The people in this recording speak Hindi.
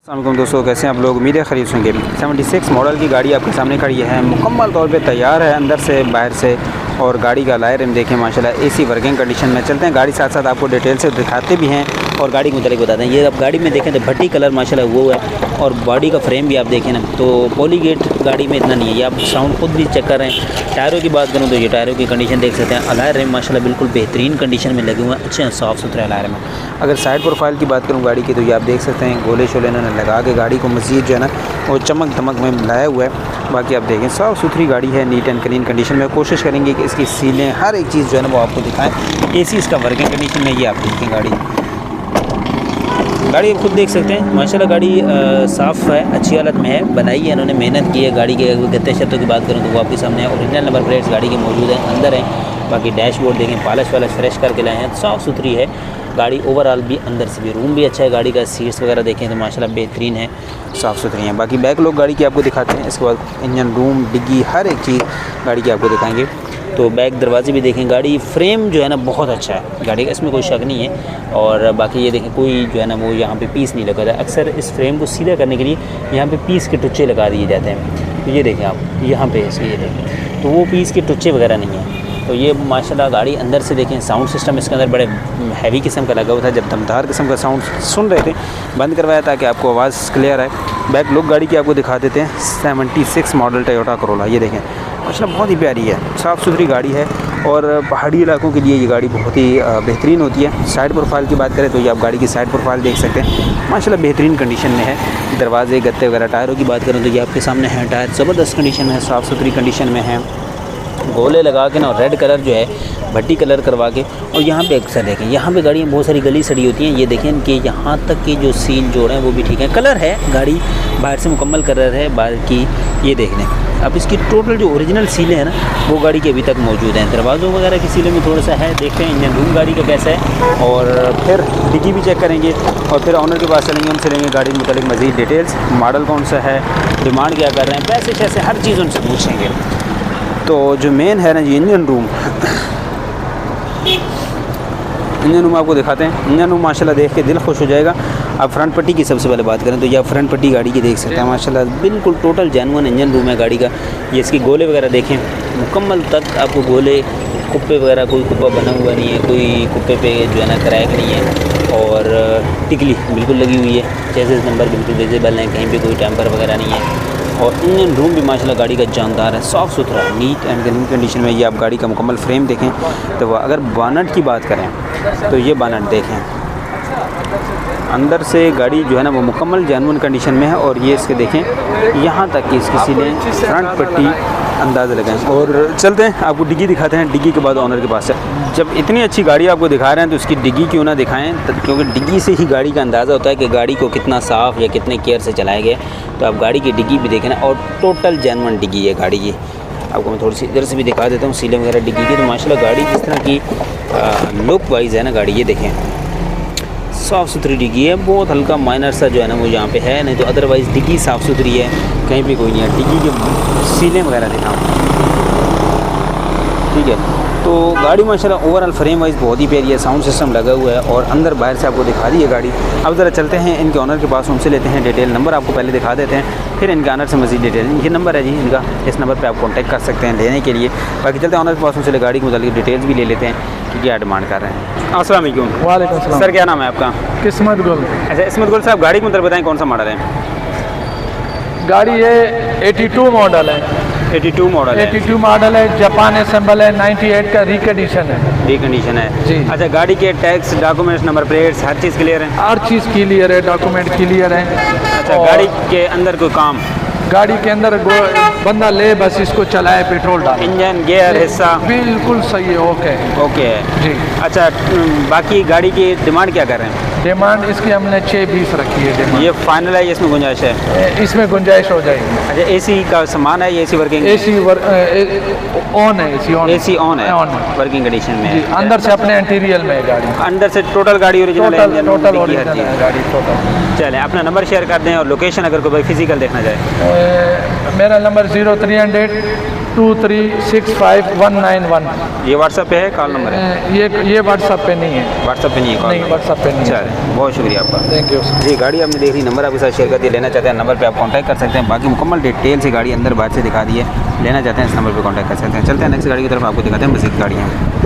अस्सलाम दोस्तों, कैसे हैं आप लोग। उम्मीद है खरीद होंगे। 76 मॉडल की गाड़ी आपके सामने खड़ी है, मुकम्मल तौर पे तैयार है अंदर से बाहर से। और गाड़ी का लायर हम देखें माशाल्लाह एसी वर्किंग कंडीशन में। चलते हैं गाड़ी साथ साथ आपको डिटेल से दिखाते भी हैं और गाड़ी के मुतालिक बताते हैं। ये अब गाड़ी में देखें तो भट्टी कलर माशाल्लाह वो है और बॉडी का फ्रेम भी आप देखें ना तो पॉलीगेट गाड़ी में इतना नहीं है। ये आप साउंड खुद भी चेक कर रहे हैं। टायरों की बात करूँ तो ये टायरों की कंडीशन देख सकते हैं। अलायर रिम माशाल्लाह बिल्कुल बेहतरीन कंडीशन में लगे हुए हैं, अच्छे साफ़ सुथरे अलायर में। अगर साइड प्रोफाइल की बात करूँ गाड़ी की तो ये आप देख सकते हैं गोले शोले इन्होंने लगा के गाड़ी को मज़ीद जो है ना वो चमक धमक में लाया हुआ है। बाकी आप देखें साफ़ सुथरी गाड़ी है, नीट एंड क्लीन कंडीशन में। कोशिश करेंगे कि इसकी सीलें हर एक चीज़ जो है ना वो आपको दिखाएं। एसी इसका वर्किंग कंडीशन में, ये आप देखें गाड़ी आप खुद देख सकते हैं माशाल्लाह। गाड़ी साफ़ है, अच्छी हालत में है, बनाई है इन्होंने, मेहनत की है। गाड़ी के गत्ते शर्तों की बात करूँ तो वो आपके सामने ओरिजिनल नंबर प्लेट्स गाड़ी के मौजूद हैं, अंदर हैं। बाकी डैशबोर्ड देखें पॉलिश वालिश फ्रेश करके लाए हैं, साफ़ सुथरी है गाड़ी। ओवरऑल भी अंदर से भी रूम भी अच्छा है गाड़ी का। सीट्स वगैरह देखें तो माशाल्लाह बेहतरीन है, साफ़ सुथरी हैं। बाकी बैक लोग गाड़ी की आपको दिखाते हैं। इसके बाद इंजन रूम डिग्गी हर एक चीज़ गाड़ी की आपको दिखाएंगे। तो बैक दरवाजे भी देखें। गाड़ी फ्रेम जो है ना बहुत अच्छा है गाड़ी का, इसमें कोई शक नहीं है। और बाकी ये देखें कोई जो है ना वो यहाँ पे पीस नहीं लगा था। अक्सर इस फ्रेम को सीधा करने के लिए यहाँ पे पीस के टुच्चे लगा दिए जाते हैं। तो ये देखें आप यहाँ पे इसके ये देखें तो वो पीस के टुच्चे वगैरह नहीं है। तो ये माशाल्लाह गाड़ी अंदर से देखें। साउंड सिस्टम इसके अंदर बड़े हैवी किस्म का लगा हुआ था। जब दमदार किस्म का साउंड सुन रहे थे बंद करवाया ताकि आपको आवाज़ क्लियर आए। बैक लुक गाड़ी की आपको दिखा देते हैं। 76 मॉडल टोयोटा करोला, ये देखें माशाल्लाह बहुत ही प्यारी है, साफ़ सुथरी गाड़ी है। और पहाड़ी इलाकों के लिए ये गाड़ी बहुत ही बेहतरीन होती है। साइड प्रोफाइल की बात करें तो ये आप गाड़ी की साइड प्रोफाइल देख सकते हैं, माशाल्लाह बेहतरीन कंडीशन में है। दरवाजे गत्ते वगैरह। टायरों की बात करें तो ये आपके सामने है, टायर ज़बरदस्त कंडीशन में है, साफ़ सुथरी कंडीशन में है। गोले लगा के ना रेड कलर जो है भट्टी कलर करवा के। और यहाँ पे अक्सर देखें यहाँ पे गाड़ियाँ बहुत सारी गली सड़ी होती हैं। ये देखें कि यहाँ तक की जो सील जोड़ हैं वो भी ठीक है। कलर है गाड़ी बाहर से मुकम्मल कलर है बाहर की, ये देख लें। अब इसकी टोटल जो ओरिजिनल सीलें हैं ना वो गाड़ी के अभी तक मौजूद हैं। दरवाज़ों वगैरह की सीलें में थोड़ा सा है, देखते हैं इंजन रूम गाड़ी का कैसा है। और फिर डिग्गी भी चेक करेंगे और फिर ऑनर के पास चलेंगे, उनसे लेंगे गाड़ी के मुतालिक मज़ीद डिटेल्स। मॉडल कौन सा है, डिमांड क्या कर रहे हैं, पैसे शैसे हर चीज़ उनसे पूछेंगे। तो जो मेन है ना जी इंजन रूम आपको दिखाते हैं। इंजन रूम माशाल्लाह देख के दिल खुश हो जाएगा। अब फ्रंट पट्टी की सबसे पहले बात करें तो यह फ्रंट पट्टी गाड़ी की देख सकते हैं माशाल्लाह बिल्कुल टोटल जेन्युइन इंजन रूम है गाड़ी का। ये इसके गोले वगैरह देखें मुकम्मल तक आपको गोले कुप्पे वगैरह कोई कुप्पा बना हुआ नहीं है, कोई कुप्पे पे जो है ना क्रैक नहीं है। और टिकली बिल्कुल लगी हुई है, चेसिस नंबर बिल्कुल विजिबल है, कहीं पर कोई टेम्पर वगैरह नहीं है। और इंजन रूम भी माशाल्लाह गाड़ी का जानदार है, साफ़ सुथरा है, नीट एंड क्लीन कंडीशन में। ये आप गाड़ी का मुकम्मल फ्रेम देखें तो अगर बानट की बात करें तो ये बानट देखें अंदर से गाड़ी जो है ना वो मुकम्मल जेन्युइन कंडीशन में है। और ये इसके देखें यहाँ तक कि इसकी सीलें फ्रंट पट्टी अंदाज़ा लगाएं। और चलते हैं आपको डिग्गी दिखाते हैं। डिग्गी के बाद ऑनर के पास है। जब इतनी अच्छी गाड़ी आपको दिखा रहे हैं तो उसकी डिग्गी क्यों ना दिखाएं, क्योंकि डिग्गी से ही गाड़ी का अंदाज़ा होता है कि गाड़ी को कितना साफ़ या कितने केयर से चलाया गया। तो आप गाड़ी की डिग्गी भी देखें ना, और टोटल जेन्युइन डिग्गी है गाड़ी की। आपको मैं थोड़ी सी इधर से भी दिखा देता हूँ सीलें वगैरह डिग्गी की। तो माशाल्लाह गाड़ी जिस तरह की लुक वाइज है ना गाड़ी, ये देखें साफ़ सुथरी डिग्गी है। बहुत हल्का माइनर सा जो है ना वो यहाँ पे है, नहीं तो अदरवाइज़ डिग्गी साफ़ सुथरी है, कहीं भी कोई नहीं है। डिग्गी के सीलें वगैरह दिखाऊँ, ठीक है। तो गाड़ी माशाल्लाह ओवरऑल फ्रेम वाइज बहुत ही प्यारी है, साउंड सिस्टम लगा हुआ है और अंदर बाहर से आपको दिखा दी है गाड़ी। अब ज़रा चलते हैं इनके ऑनर के पास, उनसे लेते हैं डिटेल। नंबर आपको पहले दिखा देते हैं, फिर इनके ऑनर से मज़ीद डिटेल। ये नंबर है जी इनका, इस नंबर पे आप कांटेक्ट कर सकते हैं लेने के लिए। बाकी चलते हैं ऑनर के पास, उनसे गाड़ी के मुताबिक डिटेल्स भी ले लेते हैं कि क्या डिमांड कर रहे हैं। अस्सलाम वालेकुम। वालेकुम सलाम। सर क्या नाम है आपका? किस्मत गुल। अच्छा इस्मत गुल साहब, गाड़ी के मुताबिक बताएँ कौन सा मॉडल है? गाड़ी ये 82 मॉडल है। 82 मॉडल है। 82 मॉडल है, जापान असेंबल है, 98 का रिकंडीशन है। रिकंडीशन है जी। अच्छा, गाड़ी के टैक्स डॉक्यूमेंट्स नंबर प्लेट्स हर चीज़ क्लियर है? हर चीज़ क्लियर है, डॉक्यूमेंट क्लियर है। अच्छा, गाड़ी के अंदर कोई काम? गाड़ी के अंदर बंदा ले बस इसको चलाए, पेट्रोल डाले। इंजन गियर हिस्सा बिल्कुल सही है, ओके ओके है जी। अच्छा, बाकी गाड़ी की डिमांड क्या कर रहे हैं? डिमांड इसकी हमने 620 रखी है डिमांड। ये फाइनल है, इसमें गुंजाइश है? इसमें गुंजाइश हो जाएगी। अच्छा, एसी का सामान है, ये एसी वर्किंग? एसी ऑन है, एसी ऑन है वर्किंग कंडीशन में है। अंदर से अपने इंटीरियर में है गाड़ी, अंदर से टोटल गाड़ी ओरिजिनल है? टोटल ओरिजिनल है गाड़ी टोटल। चलें, अपना नंबर शेयर कर दें और लोकेशन अगर कोई फिजिकल देखना चाहे। मेरा नंबर 0300 23659191। ये व्हाट्सएप पे है, कॉल नंबर है? ये व्हाट्सएप पे नहीं है। व्हाट्सएप पे नहीं है, कॉल नहीं, नंबर। व्हाट्सएप पे नहीं है। चलिए, बहुत शुक्रिया आपका। Thank you. जी, गाड़ी आपने देख ली, नंबर आपके साथ शेयर कर दिया। लेना चाहते हैं नंबर पे आप कांटेक्ट कर सकते हैं। बाकी मुकम्मल डिटेल से गाड़ी अंदर बाहर से दिखा दी है। लेना चाहते हैं इस नंबर पे कांटेक्ट कर सकते हैं। चलते हैं नेक्स्ट गाड़ी की तरफ, आपको दिखाते हैं मज़ीद गाड़ियाँ।